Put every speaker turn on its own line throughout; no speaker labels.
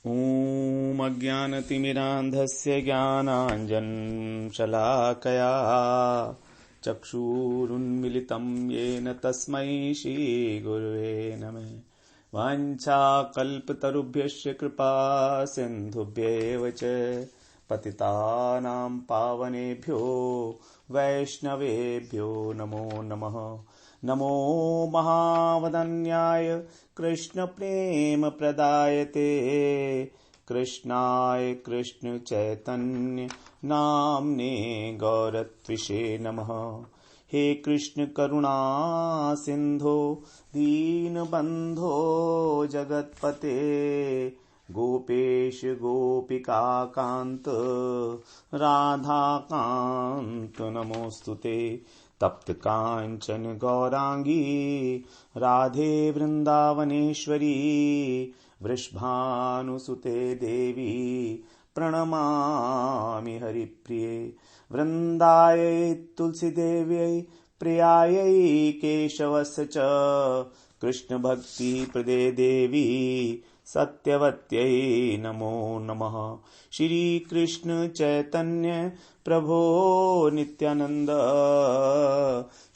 ॐ अज्ञानतिमिरान्धस्य ज्ञानाञ्जनशलाकया चक्षुरुन्मिलितं येन तस्मै श्रीगुरुवे नमः। वाञ्छाकल्पतरुभ्यश्च कृपा सिन्धुभ्येव च पतितानां पावनेभ्यो वैष्णवेभ्यो नमो नमः। नमो महावदन्याय कृष्णप्रेमप्रदायते कृष्णाय कृष्णचैतन्य नाम्ने गौरत्विषे नमः। हे कृष्ण करुणा सिंधो दीनबंधो जगत्पते गोपेश गोपिकाकांत राधाकांत नमोस्तुते। तप्त कांचन गौरांगी राधे वृंदावनेश्वरी वृषभानुसुते देवी प्रणमामि हरिप्रिये। वृंदायै तुलसी देव्यै प्रियायै केशवस्य च कृष्ण भक्ति प्रदे देवी सत्यवत्यै नमो नमः। श्री कृष्ण चैतन्य प्रभो नित्यानंद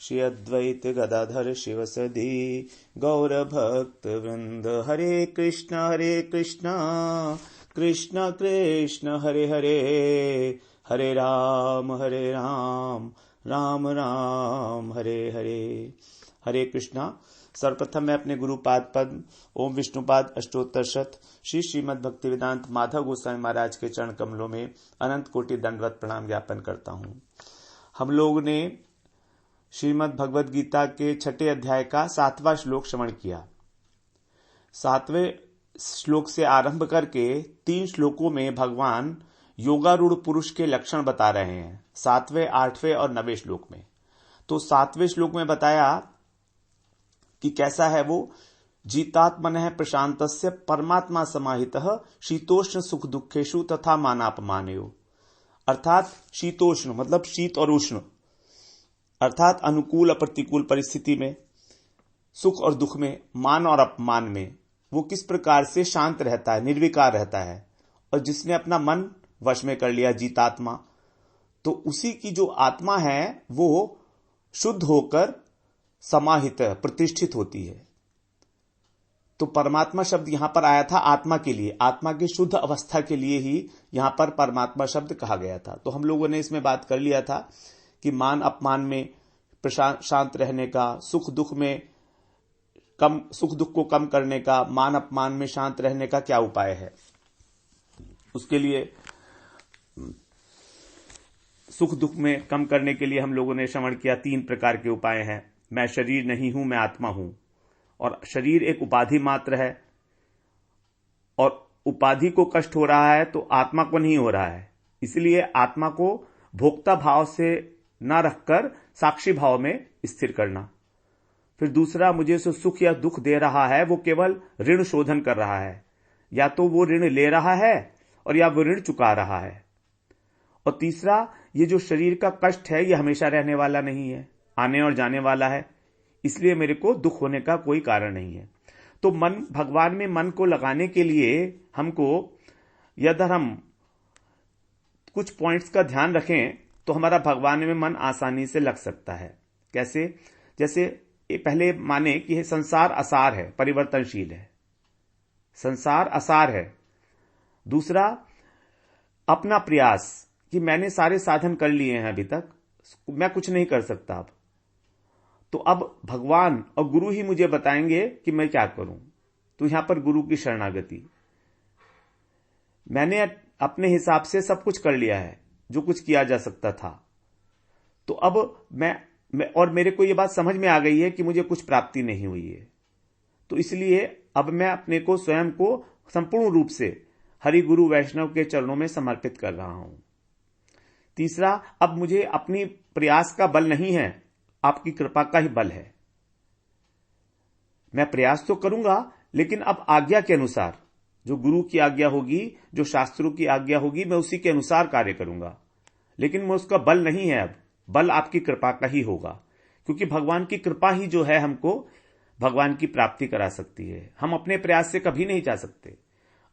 श्री अद्वैत गदाधर शिवसदि गौर भक्त वृंद। हरे कृष्ण कृष्ण कृष्ण हरे हरे हरे राम राम राम हरे हरे। हरे कृष्णा। सर्वप्रथम मैं अपने गुरुपाद पद्म ओम विष्णुपाद अष्टोत्तर शत श्री श्रीमद् भक्तिवेदांत माधव गोस्वामी महाराज के चरण कमलों में अनंत कोटि दंडवत प्रणाम ज्ञापन करता हूं। हम लोग ने श्रीमद् भगवद गीता के 6 अध्याय का 7वां श्लोक श्रवण किया। 7वें श्लोक से आरंभ करके 3 श्लोकों में भगवान योगारूढ़ पुरुष के लक्षण बता रहे हैं, 7वें, 8वें और 9वें श्लोक में। तो 7वें श्लोक में बताया कि कैसा है वो। जीतात्मनः प्रशांतस्य परमात्मा समाहितः शीतोष्ण सुख दुखेषु तथा मानापमानयो। अर्थात शीतोष्ण मतलब शीत और उष्ण, अर्थात अनुकूल और प्रतिकूल परिस्थिति में, सुख और दुख में, मान और अपमान में वो किस प्रकार से शांत रहता है, निर्विकार रहता है। और जिसने अपना मन वश में कर लिया, जीतात्मा, तो उसी की जो आत्मा है वो शुद्ध होकर समाहित प्रतिष्ठित होती है। तो परमात्मा शब्द यहां पर आया था आत्मा के लिए, आत्मा की शुद्ध अवस्था के लिए ही यहां पर परमात्मा शब्द कहा गया था। तो हम लोगों ने इसमें बात कर लिया था कि मान अपमान में शांत रहने का, सुख दुख को कम करने का, मान अपमान में शांत रहने का क्या उपाय है। उसके लिए सुख दुख में कम करने के लिए हम लोगों ने श्रवण किया 3 प्रकार के उपाय हैं। मैं शरीर नहीं हूं, मैं आत्मा हूं। और शरीर एक उपाधि मात्र है, और उपाधि को कष्ट हो रहा है तो आत्मा को नहीं हो रहा है। इसलिए आत्मा को भोक्ता भाव से न रखकर साक्षी भाव में स्थिर करना। फिर दूसरा, मुझे जो सुख या दुख दे रहा है वो केवल ऋण शोधन कर रहा है, या तो वो ऋण ले रहा है और या वो ऋण चुका रहा है। और तीसरा, ये जो शरीर का कष्ट है ये हमेशा रहने वाला नहीं है, आने और जाने वाला है, इसलिए मेरे को दुख होने का कोई कारण नहीं है। तो भगवान में मन को लगाने के लिए हमको, यदि हम कुछ पॉइंट्स का ध्यान रखें तो हमारा भगवान में मन आसानी से लग सकता है। कैसे? जैसे पहले माने कि संसार असार है, परिवर्तनशील है, संसार असार है। दूसरा, अपना प्रयास कि मैंने सारे साधन कर लिए हैं, अभी तक मैं कुछ नहीं कर सकता अब, तो अब भगवान और गुरु ही मुझे बताएंगे कि मैं क्या करूं। तो यहां पर गुरु की शरणागति। मैंने अपने हिसाब से सब कुछ कर लिया है जो कुछ किया जा सकता था, तो अब मैं और मेरे को ये बात समझ में आ गई है कि मुझे कुछ प्राप्ति नहीं हुई है। तो इसलिए अब मैं अपने को, स्वयं को संपूर्ण रूप से हरि गुरु वैष्णव के चरणों में समर्पित कर रहा हूं। तीसरा, अब मुझे अपनी प्रयास का बल नहीं है, आपकी कृपा का ही बल है। मैं प्रयास तो करूंगा, लेकिन अब आज्ञा के अनुसार, जो गुरु की आज्ञा होगी, जो शास्त्रों की आज्ञा होगी, मैं उसी के अनुसार कार्य करूंगा। लेकिन मैं उसका बल नहीं है, अब बल आपकी कृपा का ही होगा, क्योंकि भगवान की कृपा ही जो है हमको भगवान की प्राप्ति करा सकती है। हम अपने प्रयास से कभी नहीं जा सकते।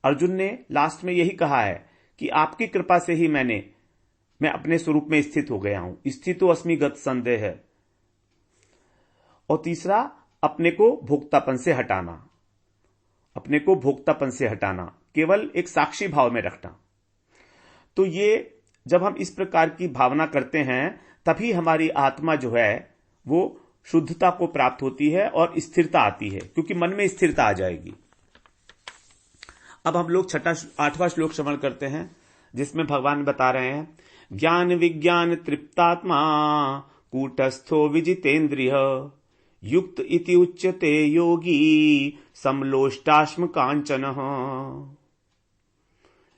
अर्जुन ने लास्ट में यही कहा है कि आपकी कृपा से ही मैं अपने स्वरूप में स्थित हो गया हूं, स्थितो अस्मि गत संदेह है। और तीसरा, अपने को भोक्तापन से हटाना, अपने को भोक्तापन से हटाना, केवल एक साक्षी भाव में रखना। तो ये जब हम इस प्रकार की भावना करते हैं तभी हमारी आत्मा जो है वो शुद्धता को प्राप्त होती है और स्थिरता आती है, क्योंकि मन में स्थिरता आ जाएगी। अब हम लोग 8वां श्लोक श्रवण करते हैं, जिसमें भगवान बता रहे हैं, ज्ञान विज्ञान तृप्तात्मा कूटस्थो विजितेन्द्रिय युक्त इति उच्यते योगी समलोष्टाश्म कांचन।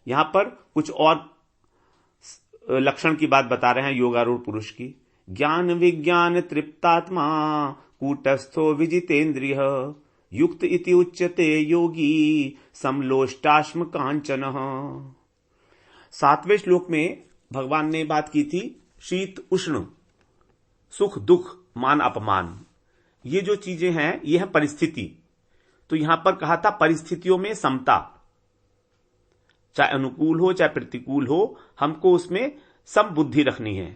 यहां पर कुछ और लक्षण की बात बता रहे हैं योगारूढ़ पुरुष की। ज्ञान विज्ञान तृप्तात्मा कूटस्थो विजितेन्द्रिय युक्त इति उच्यते योगी समलोष्टाश्म कांचन। 7वें श्लोक में भगवान ने बात की थी शीत उष्ण, सुख दुख, मान अपमान, ये जो चीजें हैं ये है परिस्थिति। तो यहां पर कहा था परिस्थितियों में समता, चाहे अनुकूल हो चाहे प्रतिकूल हो, हमको उसमें सम बुद्धि रखनी है,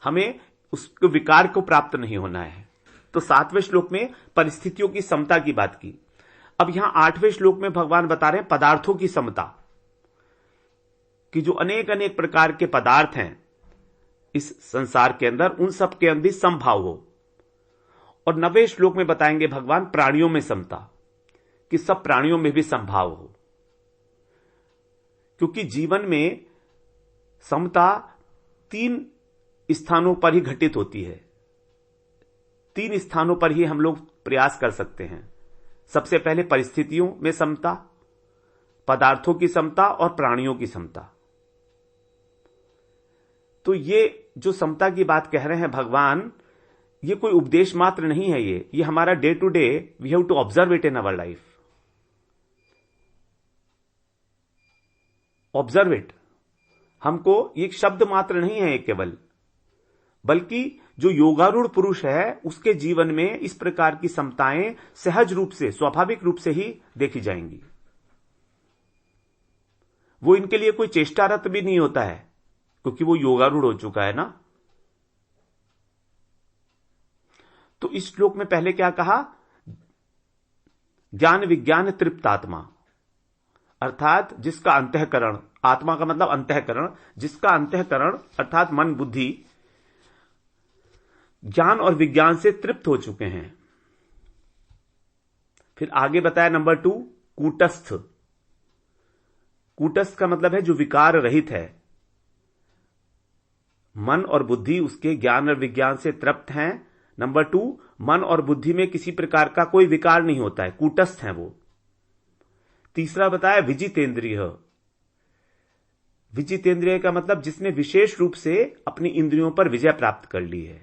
हमें उस विकार को प्राप्त नहीं होना है। तो 7वें श्लोक में परिस्थितियों की समता की बात की। अब यहां 8वें श्लोक में भगवान बता रहे हैं पदार्थों की समता, कि जो अनेक अनेक प्रकार के पदार्थ हैं इस संसार के अंदर, उन सब के अंदर समभाव हो। और 9वें श्लोक में बताएंगे भगवान प्राणियों में समता, कि सब प्राणियों में भी समभाव हो, क्योंकि जीवन में समता 3 स्थानों पर ही घटित होती है। 3 स्थानों पर ही हम लोग प्रयास कर सकते हैं। सबसे पहले परिस्थितियों में समता, पदार्थों की समता और प्राणियों की समता। तो ये जो समता की बात कह रहे हैं भगवान, ये कोई उपदेश मात्र नहीं है, ये हमारा day to day we have to observe it in our life. Observe it, हमको ये शब्द मात्र नहीं है केवल, बल्कि जो योगारूढ़ पुरुष है उसके जीवन में इस प्रकार की समताएं सहज रूप से, स्वाभाविक रूप से ही देखी जाएंगी। वो इनके लिए कोई चेष्टारत भी नहीं होता है, क्योंकि वो योगारूढ़ हो चुका है ना। तो इस श्लोक में पहले क्या कहा, ज्ञान विज्ञान तृप्त आत्मा, अर्थात जिसका अंतःकरण, आत्मा का मतलब अंतःकरण, जिसका अंतःकरण अर्थात मन बुद्धि ज्ञान और विज्ञान से तृप्त हो चुके हैं। फिर आगे बताया नंबर 2 कूटस्थ। कूटस्थ का मतलब है जो विकार रहित है, मन और बुद्धि उसके ज्ञान और विज्ञान से तृप्त हैं। नंबर 2, मन और बुद्धि में किसी प्रकार का कोई विकार नहीं होता है, कूटस्थ है वो। तीसरा बताया विजितेंद्रिय। विजितेंद्रिय का मतलब जिसने विशेष रूप से अपनी इंद्रियों पर विजय प्राप्त कर ली है।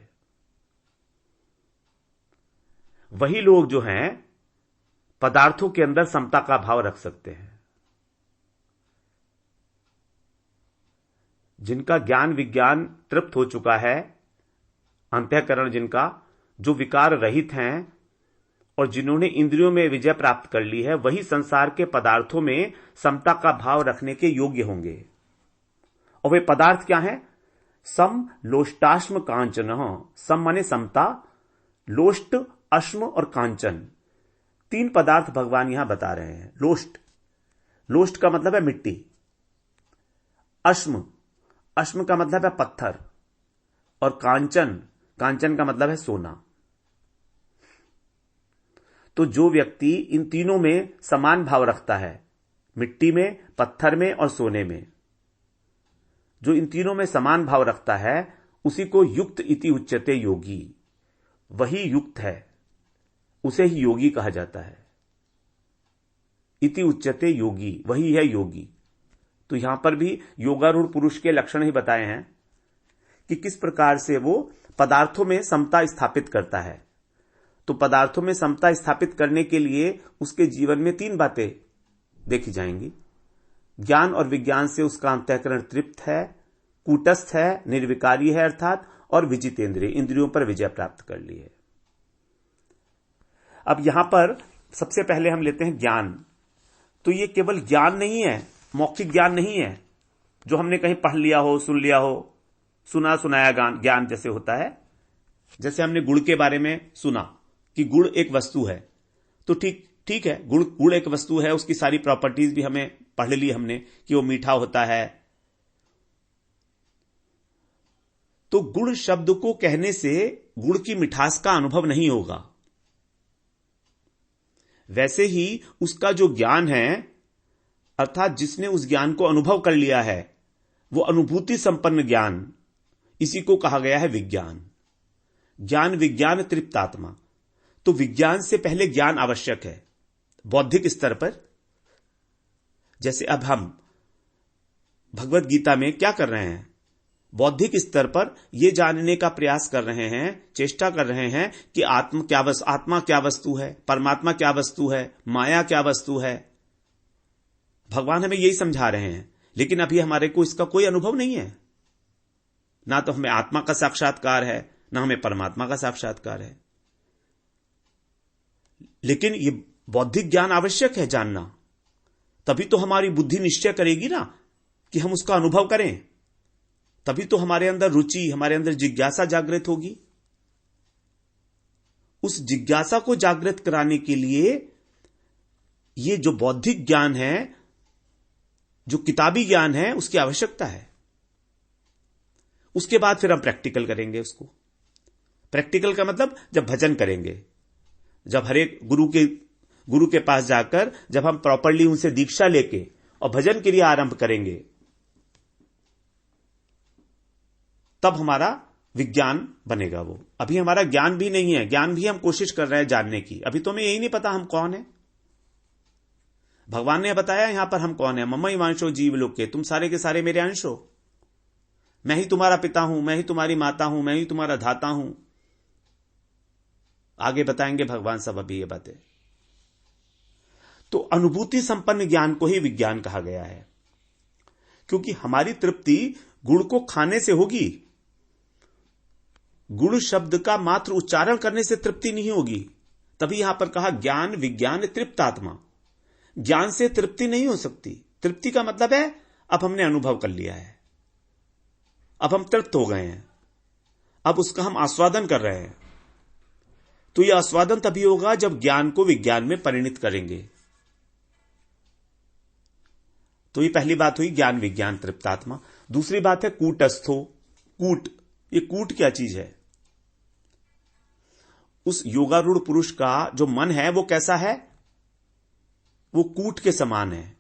वही लोग जो हैं पदार्थों के अंदर समता का भाव रख सकते हैं। जिनका ज्ञान विज्ञान तृप्त हो चुका है, अंतःकरण जिनका जो विकार रहित हैं और जिन्होंने इंद्रियों में विजय प्राप्त कर ली है, वही संसार के पदार्थों में समता का भाव रखने के योग्य होंगे। और वे पदार्थ क्या हैं? सम लोष्टाश्म कांचन। सम माने समता, लोष्ट, अश्म और कांचन, 3 पदार्थ भगवान यहां बता रहे हैं। लोष्ट, लोष्ट का मतलब है मिट्टी। अश्म, अश्म का मतलब है पत्थर। और कांचन, कांचन का मतलब है सोना। तो जो व्यक्ति इन तीनों में समान भाव रखता है, मिट्टी में, पत्थर में और सोने में, जो इन तीनों में समान भाव रखता है, उसी को युक्त इति उच्यते योगी। वही युक्त है, उसे ही योगी कहा जाता है। इति उच्यते योगी, वही है योगी। तो यहां पर भी योगारूढ़ पुरुष के लक्षण ही बताए हैं कि किस प्रकार से वो पदार्थों में समता स्थापित करता है। तो पदार्थों में समता स्थापित करने के लिए उसके जीवन में 3 बातें देखी जाएंगी। ज्ञान और विज्ञान से उसका अंतःकरण तृप्त है, कूटस्थ है, निर्विकारी है अर्थात, और विजितेंद्रिय, इंद्रियों पर विजय प्राप्त कर ली है। अब यहां पर सबसे पहले हम लेते हैं ज्ञान। तो ये केवल ज्ञान नहीं है, मौखिक ज्ञान नहीं है जो हमने कहीं पढ़ लिया हो, सुन लिया हो, सुना सुनाया ज्ञान जैसे होता है। जैसे हमने गुड़ के बारे में सुना कि गुड़ एक वस्तु है, तो ठीक है, गुड़ एक वस्तु है, उसकी सारी प्रॉपर्टीज भी हमें पढ़ ली हमने कि वो मीठा होता है। तो गुड़ शब्द को कहने से गुड़ की मिठास का अनुभव नहीं होगा। वैसे ही उसका जो ज्ञान है, अर्थात जिसने उस ज्ञान को अनुभव कर लिया है, वो अनुभूति संपन्न ज्ञान, इसी को कहा गया है विज्ञान। ज्ञान विज्ञान तृप्तात्मा। तो विज्ञान से पहले ज्ञान आवश्यक है बौद्धिक स्तर पर। जैसे अब हम भगवत गीता में क्या कर रहे हैं, बौद्धिक स्तर पर यह जानने का प्रयास कर रहे हैं, चेष्टा कर रहे हैं कि आत्मा क्या वस्तु है, परमात्मा क्या वस्तु है, माया क्या वस्तु है। भगवान हमें यही समझा रहे हैं, लेकिन अभी हमारे को इसका कोई अनुभव नहीं है। ना तो हमें आत्मा का साक्षात्कार है, ना हमें परमात्मा का साक्षात्कार है। लेकिन ये बौद्धिक ज्ञान आवश्यक है जानना, तभी तो हमारी बुद्धि निश्चय करेगी ना कि हम उसका अनुभव करें। तभी तो हमारे अंदर रुचि, हमारे अंदर जिज्ञासा जागृत होगी। उस जिज्ञासा को जागृत कराने के लिए ये जो बौद्धिक ज्ञान है, जो किताबी ज्ञान है, उसकी आवश्यकता है। उसके बाद फिर हम प्रैक्टिकल करेंगे उसको। प्रैक्टिकल का मतलब जब भजन करेंगे, जब हर एक गुरु के पास जाकर जब हम प्रॉपरली उनसे दीक्षा लेके और भजन के लिए आरंभ करेंगे, तब हमारा विज्ञान बनेगा वो। अभी हमारा ज्ञान भी नहीं है, ज्ञान भी हम कोशिश कर रहे हैं जानने की। अभी तो हमें यही नहीं पता हम कौन है। भगवान ने बताया यहां पर हम कौन है। मम्मई वांशो जीव लोके, तुम सारे के सारे मेरे अंश हो। मैं ही तुम्हारा पिता हूं, मैं ही तुम्हारी माता हूं, मैं ही तुम्हारा धाता हूं। आगे बताएंगे भगवान सब अभी ये बातें। तो अनुभूति संपन्न ज्ञान को ही विज्ञान कहा गया है, क्योंकि हमारी तृप्ति गुड़ को खाने से होगी। गुड़ शब्द का मात्र उच्चारण करने से तृप्ति नहीं होगी। तभी यहां पर कहा ज्ञान विज्ञान तृप्तात्मा। ज्ञान से तृप्ति नहीं हो सकती। तृप्ति का मतलब है अब हमने अनुभव कर लिया है, अब हम तृप्त हो गए हैं, अब उसका हम आस्वादन कर रहे हैं। तो यह आस्वादन तभी होगा जब ज्ञान को विज्ञान में परिणित करेंगे। तो ये पहली बात हुई ज्ञान विज्ञान तृप्तात्मा। दूसरी बात है कूटस्थो। कूट, ये कूट क्या चीज है? उस योगारूढ़ पुरुष का जो मन है वो कैसा है? वो कूट के समान है।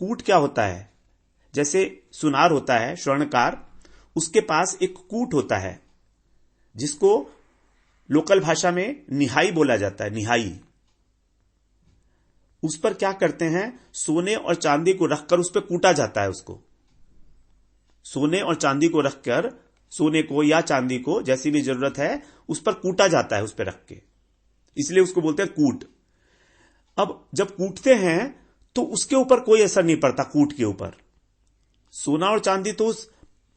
कूट क्या होता है? जैसे सुनार होता है, स्वर्णकार, उसके पास एक कूट होता है जिसको लोकल भाषा में निहाई बोला जाता है। निहाई, उस पर क्या करते हैं, सोने और चांदी को रखकर उस पर कूटा जाता है। उसको सोने और चांदी को रखकर, सोने को या चांदी को जैसी भी जरूरत है उस पर कूटा जाता है, उस पर रख के, इसलिए उसको बोलते हैं कूट। अब जब कूटते हैं तो उसके ऊपर कोई असर नहीं पड़ता। कूट के ऊपर सोना और चांदी तो उस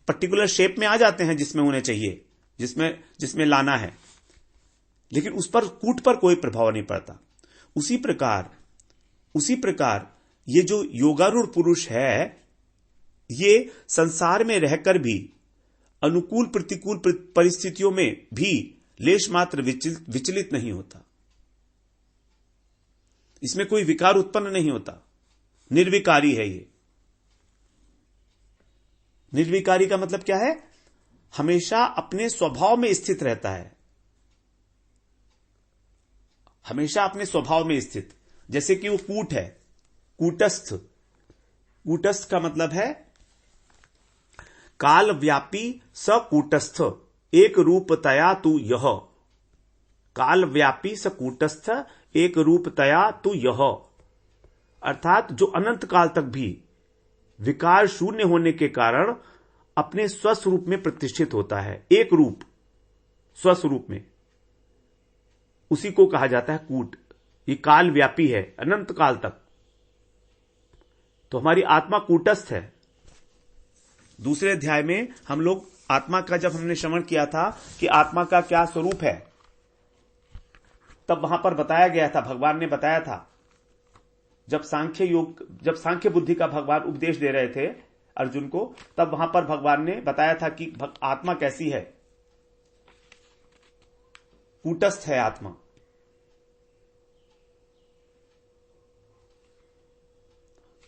पर्टिकुलर शेप में आ जाते हैं जिसमें उन्हें चाहिए, जिसमें लाना है, लेकिन उस पर, कूट पर कोई प्रभाव नहीं पड़ता। उसी प्रकार ये जो योगारूढ़ पुरुष है, ये संसार में रहकर भी, अनुकूल प्रतिकूल परिस्थितियों में भी लेश मात्र विचलित नहीं होता। इसमें कोई विकार उत्पन्न नहीं होता। निर्विकारी है ये। निर्विकारी का मतलब क्या है? हमेशा अपने स्वभाव में स्थित रहता है, हमेशा अपने स्वभाव में स्थित। जैसे कि वो कूट है, कूटस्थ। कूटस्थ का मतलब है काल व्यापी सकूटस्थ, एक रूपतया तू यह। काल व्यापी सकूटस्थ, एक रूपतया तू यह, अर्थात जो अनंत काल तक भी विकार शून्य होने के कारण अपने स्वस्वरूप में प्रतिष्ठित होता है। एक रूप, स्वस्वरूप में, उसी को कहा जाता है कूट। ये काल व्यापी है, अनंत काल तक। तो हमारी आत्मा कूटस्थ है। दूसरे अध्याय में हम लोग आत्मा का जब हमने श्रवण किया था कि आत्मा का क्या स्वरूप है, तब वहां पर बताया गया था, भगवान ने बताया था जब सांख्य बुद्धि का भगवान उपदेश दे रहे थे अर्जुन को, तब वहां पर भगवान ने बताया था कि आत्मा कैसी है, कूटस्थ है आत्मा।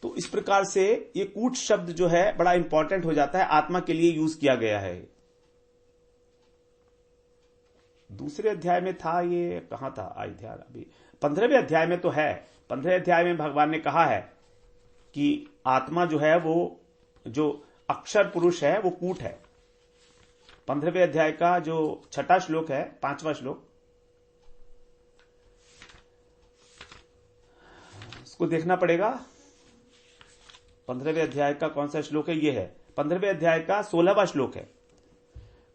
तो इस प्रकार से ये कूट शब्द जो है बड़ा इंपॉर्टेंट हो जाता है, आत्मा के लिए यूज किया गया है। दूसरे अध्याय में था, ये कहां था आई ध्यान, अभी 15वें अध्याय में तो है। 15वें अध्याय में भगवान ने कहा है कि आत्मा जो है वो जो अक्षर पुरुष है वो कूट है। 15वें अध्याय का जो 6वां श्लोक है, 5वां श्लोक, इसको देखना पड़ेगा। 15वें अध्याय का कौन सा श्लोक है, ये है 15वें अध्याय का 16वां श्लोक है।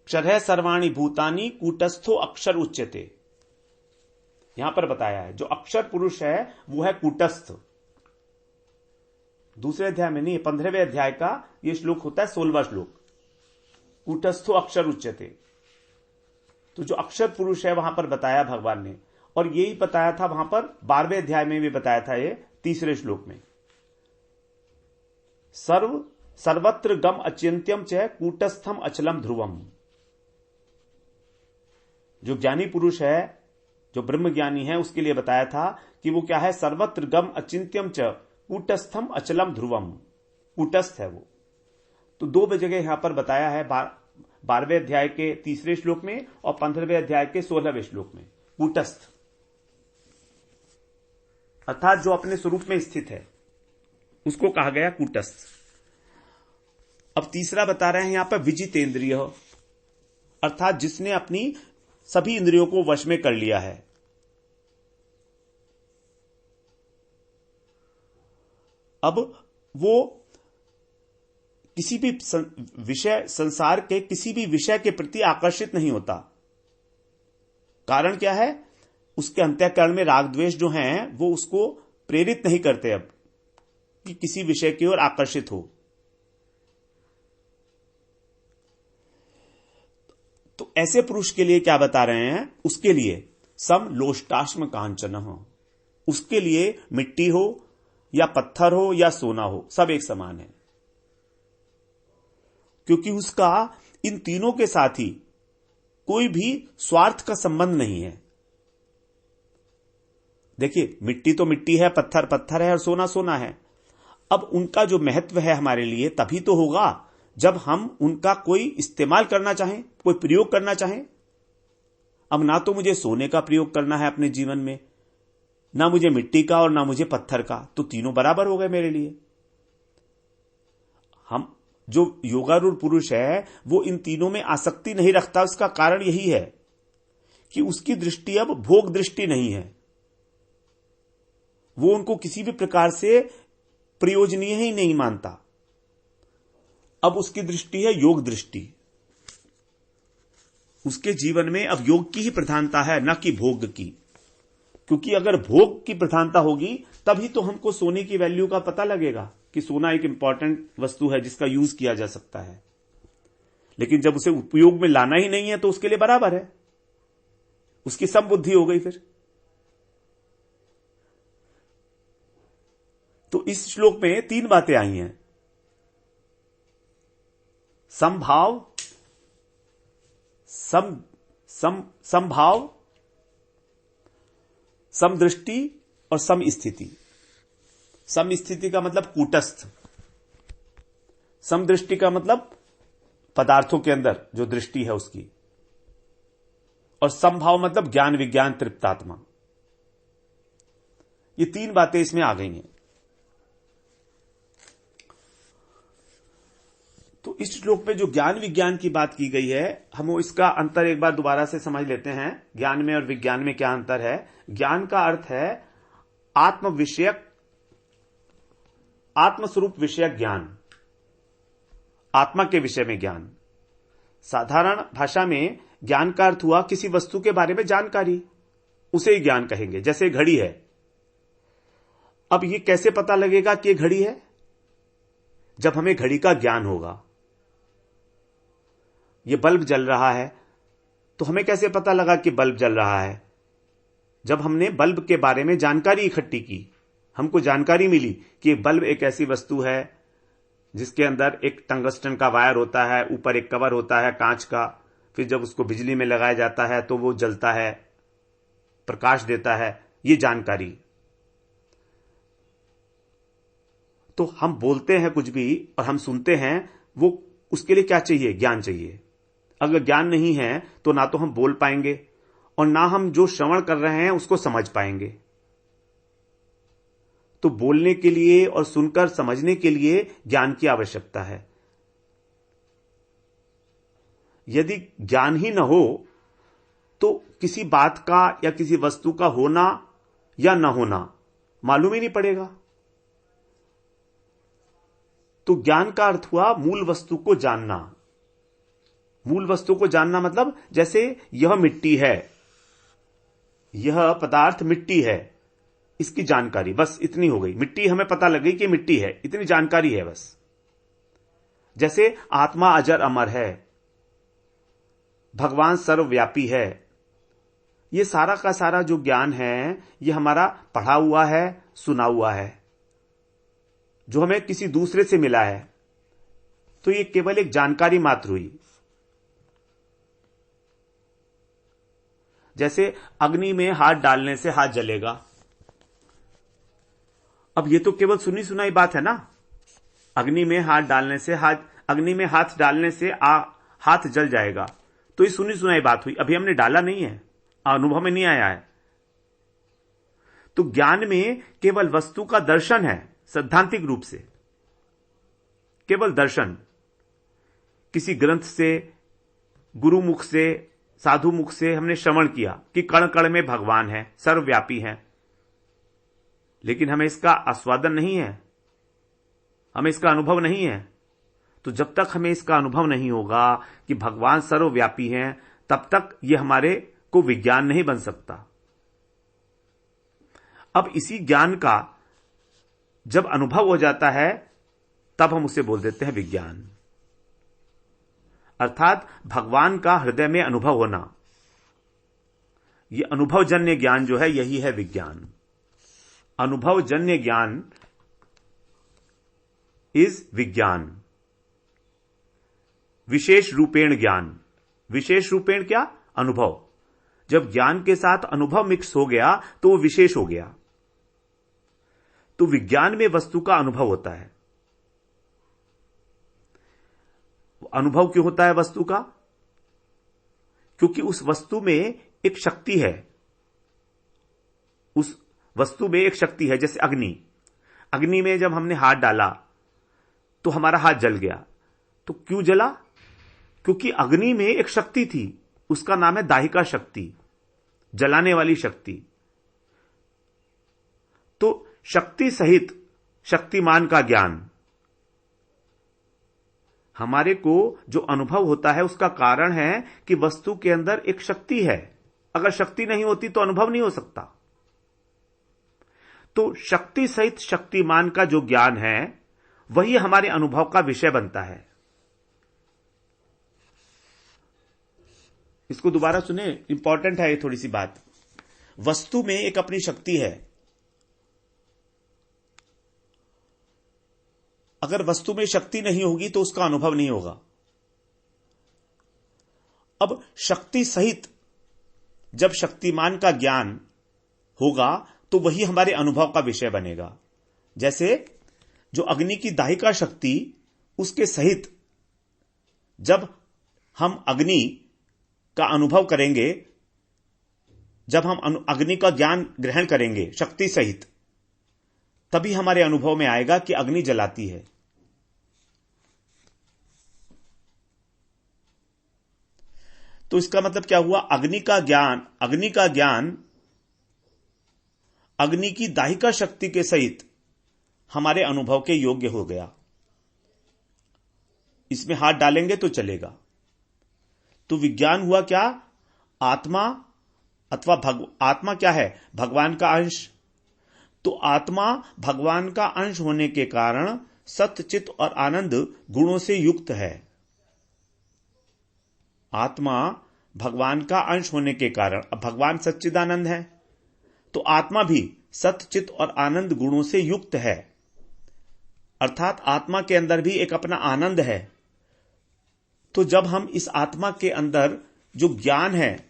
क्षरः सर्वाणि भूतानि कूटस्थो अक्षर उच्यते। यहां पर बताया है जो अक्षर पुरुष है वो है कूटस्थ। दूसरे अध्याय में नहीं, 15वें अध्याय का ये श्लोक होता है 16वां श्लोक, कूटस्थो अक्षर उच्यते। तो जो अक्षर पुरुष है वहां पर बताया भगवान ने, और यही बताया था वहां पर 12वें अध्याय में भी बताया था, ये 3रे श्लोक में। सर्वत्र गम अचिंत्यम च कूटस्थम अचलम ध्रुवम। जो ज्ञानी पुरुष है, जो ब्रह्म ज्ञानी है, उसके लिए बताया था कि वो क्या है, सर्वत्र गम अचिंत्यम च कूटस्थम अचलम ध्रुवम, कूटस्थ है वो। तो 2 जगह यहां पर बताया है, 12वें अध्याय के 3रे श्लोक में और 15वें अध्याय के 16वें श्लोक में, कूटस्थ अर्थात जो अपने स्वरूप में स्थित है उसको कहा गया कूटस्थ। अब तीसरा बता रहे हैं यहां पर विजितेंद्रिय, अर्थात जिसने अपनी सभी इंद्रियों को वश में कर लिया है। अब वो किसी भी विषय, संसार के किसी भी विषय के प्रति आकर्षित नहीं होता। कारण क्या है, उसके अंतःकरण में राग द्वेष जो हैं वो उसको प्रेरित नहीं करते अब कि किसी विषय की ओर आकर्षित हो। तो ऐसे पुरुष के लिए क्या बता रहे हैं, उसके लिए सम लोष्टाश्म कांचन, उसके लिए मिट्टी हो या पत्थर हो या सोना हो, सब एक समान है, क्योंकि उसका इन तीनों के साथ ही कोई भी स्वार्थ का संबंध नहीं है। देखिए, मिट्टी तो मिट्टी है, पत्थर पत्थर है और सोना सोना है। अब उनका जो महत्व है हमारे लिए तभी तो होगा जब हम उनका कोई इस्तेमाल करना चाहें, कोई प्रयोग करना चाहें। अब ना तो मुझे सोने का प्रयोग करना है अपने जीवन में, ना मुझे मिट्टी का और ना मुझे पत्थर का, तो तीनों बराबर हो गए मेरे लिए। हम जो योगारूढ़ पुरुष है वो इन तीनों में आसक्ति नहीं रखता। उसका कारण यही है कि उसकी दृष्टि अब भोग दृष्टि नहीं है, वो उनको किसी भी प्रकार से प्रयोजनीय ही नहीं मानता। अब उसकी दृष्टि है योग दृष्टि। उसके जीवन में अब योग की ही प्रधानता है, न कि भोग की। क्योंकि अगर भोग की प्रधानता होगी तभी तो हमको सोने की वैल्यू का पता लगेगा कि सोना एक इंपॉर्टेंट वस्तु है जिसका यूज किया जा सकता है। लेकिन जब उसे उपयोग में लाना ही नहीं है तो उसके लिए बराबर है, उसकी सब बुद्धि हो गई फिर। तो इस श्लोक में 3 बातें आई हैं, समभाव, समभाव, समदृष्टि और समस्थिति। समस्थिति का मतलब कूटस्थ, समदृष्टि का मतलब पदार्थों के अंदर जो दृष्टि है उसकी, और समभाव मतलब ज्ञान विज्ञान तृप्तात्मा। ये 3 बातें इसमें आ गई हैं। तो इस श्लोक में जो ज्ञान विज्ञान की बात की गई है, हम इसका अंतर एक बार दोबारा से समझ लेते हैं। ज्ञान में और विज्ञान में क्या अंतर है। ज्ञान का अर्थ है आत्म विषयक, आत्मस्वरूप विषयक ज्ञान, आत्मा के विषय में ज्ञान। साधारण भाषा में ज्ञान का अर्थ हुआ किसी वस्तु के बारे में जानकारी, उसे ही ज्ञान कहेंगे। जैसे घड़ी है, अब ये कैसे पता लगेगा कि ये घड़ी है? जब हमें घड़ी का ज्ञान होगा। ये बल्ब जल रहा है तो हमें कैसे पता लगा कि बल्ब जल रहा है? जब हमने बल्ब के बारे में जानकारी इकट्ठी की, हमको जानकारी मिली कि बल्ब एक ऐसी वस्तु है जिसके अंदर एक टंगस्टन का वायर होता है, ऊपर एक कवर होता है कांच का, फिर जब उसको बिजली में लगाया जाता है तो वो जलता है, प्रकाश देता है। ये जानकारी। तो हम बोलते हैं कुछ भी और हम सुनते हैं, वो उसके लिए क्या चाहिए? ज्ञान चाहिए। अगर ज्ञान नहीं है तो ना तो हम बोल पाएंगे और ना हम जो श्रवण कर रहे हैं उसको समझ पाएंगे। तो बोलने के लिए और सुनकर समझने के लिए ज्ञान की आवश्यकता है। यदि ज्ञान ही न हो तो किसी बात का या किसी वस्तु का होना या न होना मालूम ही नहीं पड़ेगा। तो ज्ञान का अर्थ हुआ मूल वस्तु को जानना। मूल वस्तु को जानना मतलब जैसे यह मिट्टी है, यह पदार्थ मिट्टी है, इसकी जानकारी बस इतनी हो गई। मिट्टी हमें पता लग गई कि मिट्टी है, इतनी जानकारी है बस। जैसे आत्मा अजर अमर है, भगवान सर्वव्यापी है, ये सारा का सारा जो ज्ञान है ये हमारा पढ़ा हुआ है, सुना हुआ है, जो हमें किसी दूसरे से मिला है। तो ये केवल एक जानकारी मात्र हुई। जैसे अग्नि में हाथ डालने से हाथ जलेगा। अब ये तो केवल सुनी सुनाई बात है ना। अग्नि में हाथ डालने से हाथ जल जाएगा, तो ये सुनी सुनाई बात हुई। अभी हमने डाला नहीं है, अनुभव में नहीं आया है। तो ज्ञान में केवल वस्तु का दर्शन है, सैद्धांतिक रूप से केवल दर्शन। किसी ग्रंथ से, गुरुमुख से, साधु मुख से हमने श्रवण किया कि कण कण में भगवान है, सर्वव्यापी है, लेकिन हमें इसका आस्वादन नहीं है, हमें इसका अनुभव नहीं है। तो जब तक हमें इसका अनुभव नहीं होगा कि भगवान सर्वव्यापी हैं, तब तक यह हमारे को विज्ञान नहीं बन सकता। अब इसी ज्ञान का जब अनुभव हो जाता है तब हम उसे बोल देते हैं विज्ञान। अर्थात भगवान का हृदय में अनुभव होना, यह अनुभवजन्य ज्ञान जो है यही है विज्ञान। अनुभवजन्य ज्ञान इज विज्ञान। विशेष रूपेण ज्ञान। विशेष रूपेण क्या? अनुभव। जब ज्ञान के साथ अनुभव मिक्स हो गया तो वो विशेष हो गया। तो विज्ञान में वस्तु का अनुभव होता है। अनुभव क्यों होता है वस्तु का? क्योंकि उस वस्तु में एक शक्ति है। उस वस्तु में एक शक्ति है। जैसे अग्नि। अग्नि में जब हमने हाथ डाला तो हमारा हाथ जल गया। तो क्यों जला? क्योंकि अग्नि में एक शक्ति थी, उसका नाम है दाहिका शक्ति, जलाने वाली शक्ति। तो शक्ति सहित शक्तिमान का ज्ञान हमारे को जो अनुभव होता है उसका कारण है कि वस्तु के अंदर एक शक्ति है। अगर शक्ति नहीं होती तो अनुभव नहीं हो सकता। तो शक्ति सहित शक्तिमान का जो ज्ञान है वही हमारे अनुभव का विषय बनता है। इसको दोबारा सुने, इंपॉर्टेंट है ये थोड़ी सी बात। वस्तु में एक अपनी शक्ति है। अगर वस्तु में शक्ति नहीं होगी तो उसका अनुभव नहीं होगा। अब शक्ति सहित जब शक्तिमान का ज्ञान होगा तो वही हमारे अनुभव का विषय बनेगा। जैसे जो अग्नि की दाहिका शक्ति, उसके सहित जब हम अग्नि का अनुभव करेंगे, जब हम अग्नि का ज्ञान ग्रहण करेंगे शक्ति सहित, तभी हमारे अनुभव में आएगा कि अग्नि जलाती है। तो इसका मतलब क्या हुआ? अग्नि का ज्ञान अग्नि की दाहिका शक्ति के सहित हमारे अनुभव के योग्य हो गया। इसमें हाथ डालेंगे तो चलेगा। तो विज्ञान हुआ क्या? आत्मा अथवा आत्मा क्या है? भगवान का अंश। तो आत्मा भगवान का अंश होने के कारण सत्य, चित्त और आनंद गुणों से युक्त है। आत्मा भगवान का अंश होने के कारण, अब भगवान सच्चिदानंद है तो आत्मा भी सत्य, चित और आनंद गुणों से युक्त है, अर्थात आत्मा के अंदर भी एक अपना आनंद है। तो जब हम इस आत्मा के अंदर जो ज्ञान है,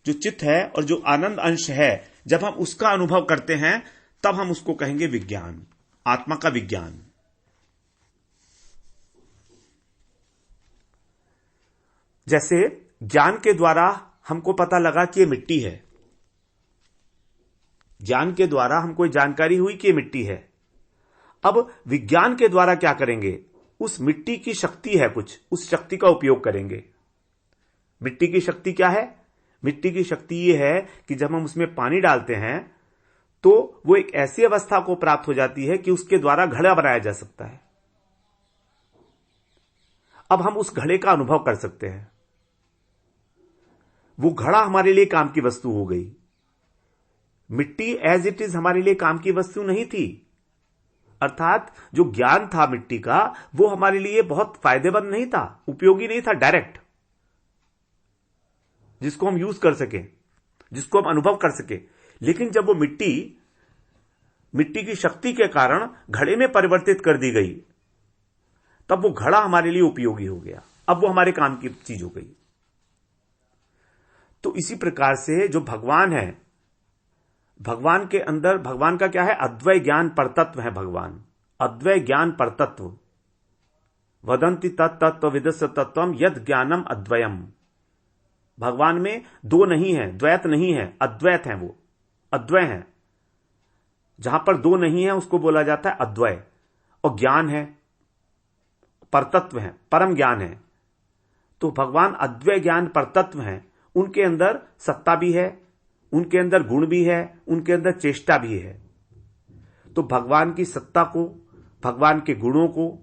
जो चित्त है और जो आनंद अंश है, जब हम उसका अनुभव करते हैं तब हम उसको कहेंगे विज्ञान, आत्मा का विज्ञान। जैसे ज्ञान के द्वारा हमको पता लगा कि ये मिट्टी है, ज्ञान के द्वारा हमको जानकारी हुई कि ये मिट्टी है। अब विज्ञान के द्वारा क्या करेंगे, उस मिट्टी की शक्ति है कुछ, उस शक्ति का उपयोग करेंगे। मिट्टी की शक्ति क्या है? मिट्टी की शक्ति यह है कि जब हम उसमें पानी डालते हैं तो वो एक ऐसी अवस्था को प्राप्त हो जाती है कि उसके द्वारा घड़ा बनाया जा सकता है। अब हम उस घड़े का अनुभव कर सकते हैं। वो घड़ा हमारे लिए काम की वस्तु हो गई। मिट्टी एज इट इज हमारे लिए काम की वस्तु नहीं थी, अर्थात जो ज्ञान था मिट्टी का वो हमारे लिए बहुत फायदेमंद नहीं था, उपयोगी नहीं था डायरेक्ट, जिसको हम यूज कर सके, जिसको हम अनुभव कर सके। लेकिन जब वो मिट्टी की शक्ति के कारण घड़े में परिवर्तित कर दी गई, तब वो घड़ा हमारे लिए उपयोगी हो गया, अब वो हमारे काम की चीज हो गई। तो इसी प्रकार से जो भगवान है, भगवान के अंदर, भगवान का क्या है? अद्वय ज्ञान परतत्व है भगवान, अद्वय ज्ञान परतत्व। वदंति तत्तत्व विदस्य तत्वम यद ज्ञानम अद्वयम। भगवान में दो नहीं है, द्वैत नहीं है, अद्वैत है, वो अद्वय है। जहां पर दो नहीं है उसको बोला जाता है अद्वय। और ज्ञान है, परतत्व है, परम ज्ञान है। तो भगवान अद्वय ज्ञान परतत्व है, उनके अंदर सत्ता भी है, उनके अंदर गुण भी है, उनके अंदर चेष्टा भी है। तो भगवान की सत्ता को, भगवान के गुणों को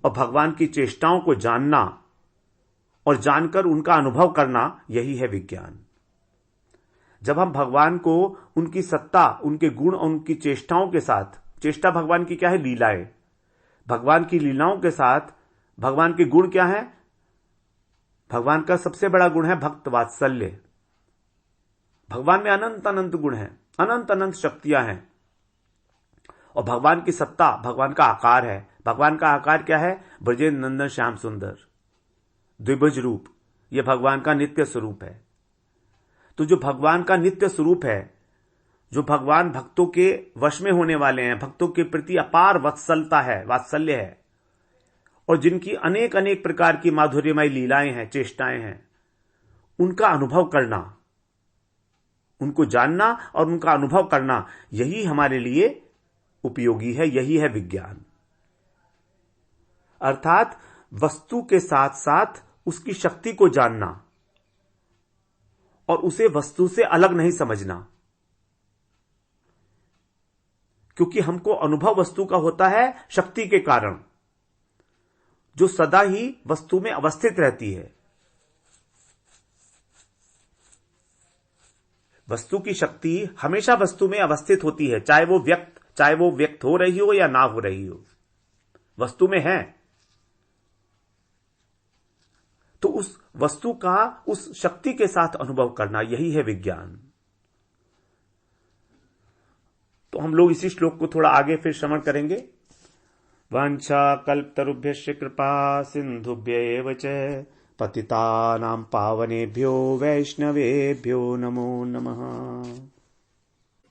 और भगवान की चेष्टाओं को जानना और जानकर उनका अनुभव करना, यही है विज्ञान। जब हम भगवान को उनकी सत्ता, उनके गुण और उनकी चेष्टाओं के साथ, चेष्टा भगवान की क्या है? लीलाएं। भगवान की लीलाओं के साथ भगवान के गुण क्या है? भगवान का सबसे बड़ा गुण है भक्त वात्सल्य। भगवान में अनंत अनंत गुण हैं, अनंत अनंत शक्तियां हैं। और भगवान की सत्ता, भगवान का आकार है। भगवान का आकार क्या है? ब्रजेंद्र नंदन श्याम सुंदर, द्विभुज रूप, यह भगवान का नित्य स्वरूप है। तो जो भगवान का नित्य स्वरूप है, जो भगवान भक्तों के वश में होने वाले हैं, भक्तों के प्रति अपार वत्सलता है, वात्सल्य है, और जिनकी अनेक अनेक प्रकार की माधुर्यमय लीलाएं हैं, चेष्टाएं हैं, उनका अनुभव करना, उनको जानना और उनका अनुभव करना, यही हमारे लिए उपयोगी है, यही है विज्ञान। अर्थात वस्तु के साथ साथ उसकी शक्ति को जानना और उसे वस्तु से अलग नहीं समझना, क्योंकि हमको अनुभव वस्तु का होता है शक्ति के कारण, जो सदा ही वस्तु में अवस्थित रहती है। वस्तु की शक्ति हमेशा वस्तु में अवस्थित होती है, चाहे वो व्यक्त हो रही हो या ना हो रही हो, वस्तु में है। तो उस वस्तु का उस शक्ति के साथ अनुभव करना, यही है विज्ञान। तो हम लोग इसी श्लोक को थोड़ा आगे फिर श्रवण करेंगे। वांछा कल्पतरुभ्यश्च कृपा सिंधुभ्य एव च पतितानां पावनेभ्यो वैष्णवेभ्यो नमो नमः।